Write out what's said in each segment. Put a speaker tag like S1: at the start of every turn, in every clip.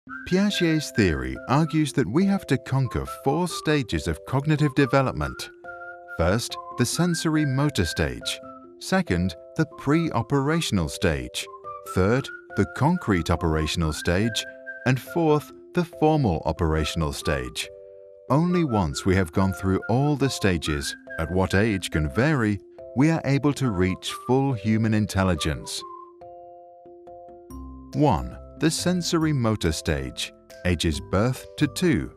S1: Piaget's theory argues that we have to conquer 4 stages of cognitive development. First, the sensory motor stage. Second, the pre-operational stage. Third, the concrete operational stage. And fourth, the formal operational stage. Only once we have gone through all the stages, at what age can vary, we are able to reach full human intelligence. 1. The sensory motor stage, ages birth to 2.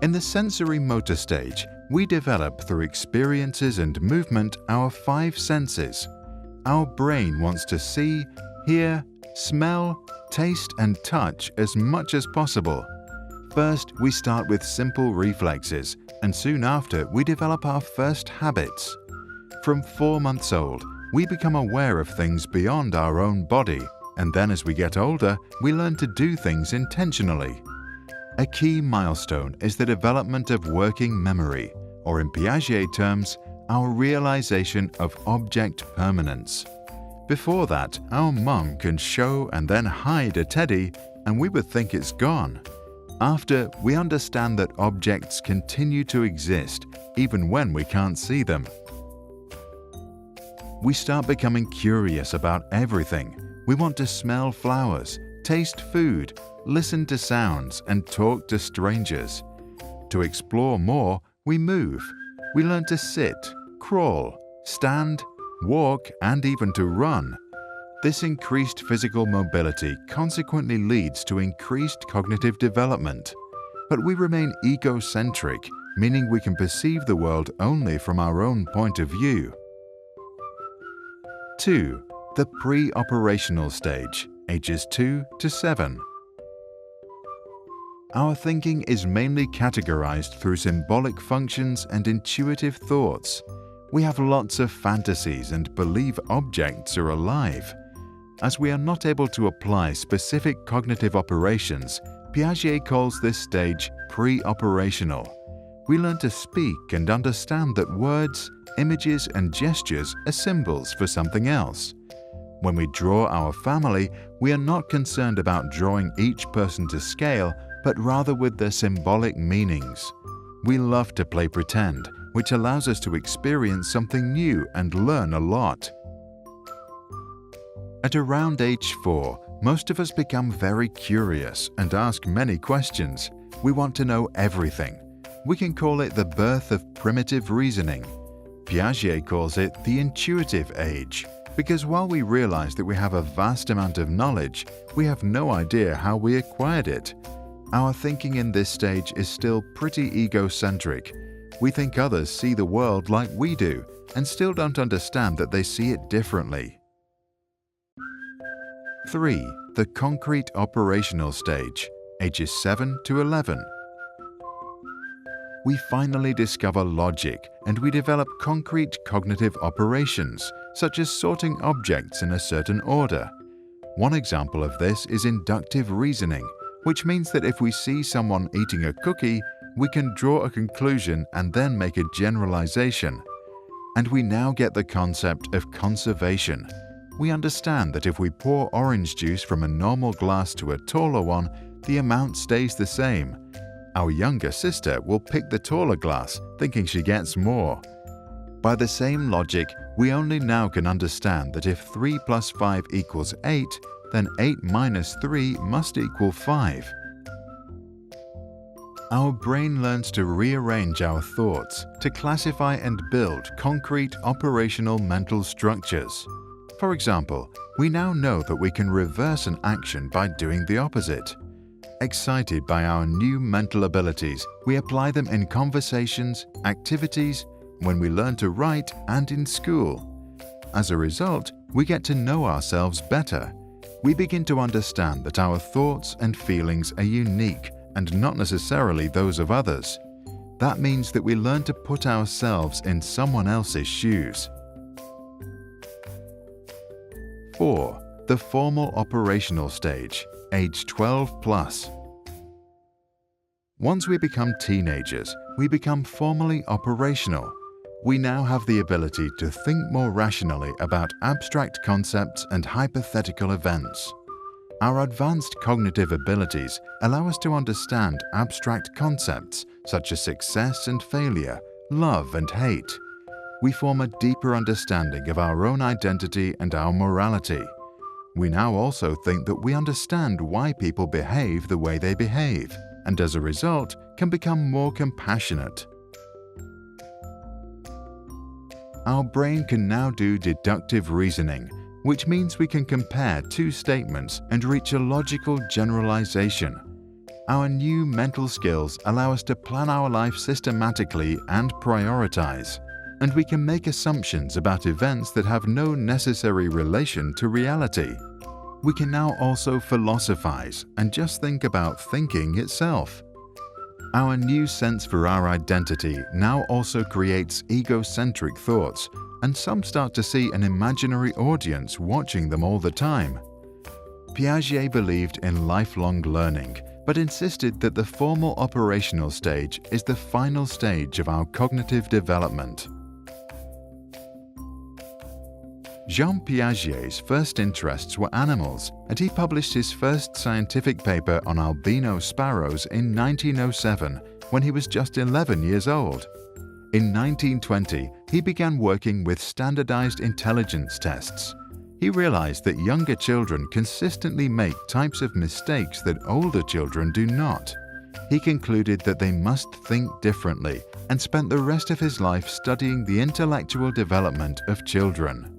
S1: In the sensory motor stage, we develop through experiences and movement our 5 senses. Our brain wants to see, hear, smell, taste and touch as much as possible. First, we start with simple reflexes, and soon after we develop our first habits. From 4 months old, we become aware of things beyond our own body, and then as we get older, we learn to do things intentionally. A key milestone is the development of working memory, or in Piaget terms, our realization of object permanence. Before that, our mum can show and then hide a teddy, and we would think it's gone. After, we understand that objects continue to exist, even when we can't see them. We start becoming curious about everything. We want to smell flowers, taste food, listen to sounds, and talk to strangers. To explore more, we move. We learn to sit, crawl, stand, walk, and even to run. This increased physical mobility consequently leads to increased cognitive development. But we remain egocentric, meaning we can perceive the world only from our own point of view. 2. The pre-operational stage, ages 2 to 7. Our thinking is mainly categorized through symbolic functions and intuitive thoughts. We have lots of fantasies and believe objects are alive. As we are not able to apply specific cognitive operations, Piaget calls this stage pre-operational. We learn to speak and understand that words, images, and gestures are symbols for something else. When we draw our family, we are not concerned about drawing each person to scale, but rather with their symbolic meanings. We love to play pretend, which allows us to experience something new and learn a lot. At around age 4, most of us become very curious and ask many questions. We want to know everything. We can call it the birth of primitive reasoning. Piaget calls it the intuitive age, because while we realize that we have a vast amount of knowledge, we have no idea how we acquired it. Our thinking in this stage is still pretty egocentric. We think others see the world like we do, and still don't understand that they see it differently. 3. The concrete operational stage, ages 7 to 11. We finally discover logic, and we develop concrete cognitive operations, such as sorting objects in a certain order. One example of this is inductive reasoning, which means that if we see someone eating a cookie, we can draw a conclusion and then make a generalization. And we now get the concept of conservation. We understand that if we pour orange juice from a normal glass to a taller one, the amount stays the same. Our younger sister will pick the taller glass, thinking she gets more. By the same logic, we only now can understand that if 3 plus 5 equals 8, then 8 minus 3 must equal 5. Our brain learns to rearrange our thoughts, to classify and build concrete operational mental structures. For example, we now know that we can reverse an action by doing the opposite. Excited by our new mental abilities, we apply them in conversations, activities, when we learn to write, and in school. As a result, we get to know ourselves better. We begin to understand that our thoughts and feelings are unique and not necessarily those of others. That means that we learn to put ourselves in someone else's shoes. 4. The formal operational stage, age 12 plus. Once we become teenagers, we become formally operational. We now have the ability to think more rationally about abstract concepts and hypothetical events. Our advanced cognitive abilities allow us to understand abstract concepts such as success and failure, love and hate. We form a deeper understanding of our own identity and our morality. We now also think that we understand why people behave the way they behave, and as a result, can become more compassionate. Our brain can now do deductive reasoning, which means we can compare two statements and reach a logical generalization. Our new mental skills allow us to plan our life systematically and prioritize, and we can make assumptions about events that have no necessary relation to reality. We can now also philosophize and just think about thinking itself. Our new sense for our identity now also creates egocentric thoughts, and some start to see an imaginary audience watching them all the time. Piaget believed in lifelong learning, but insisted that the formal operational stage is the final stage of our cognitive development. Jean Piaget's first interests were animals, and he published his first scientific paper on albino sparrows in 1907, when he was just 11 years old. In 1920, he began working with standardized intelligence tests. He realized that younger children consistently make types of mistakes that older children do not. He concluded that they must think differently and spent the rest of his life studying the intellectual development of children.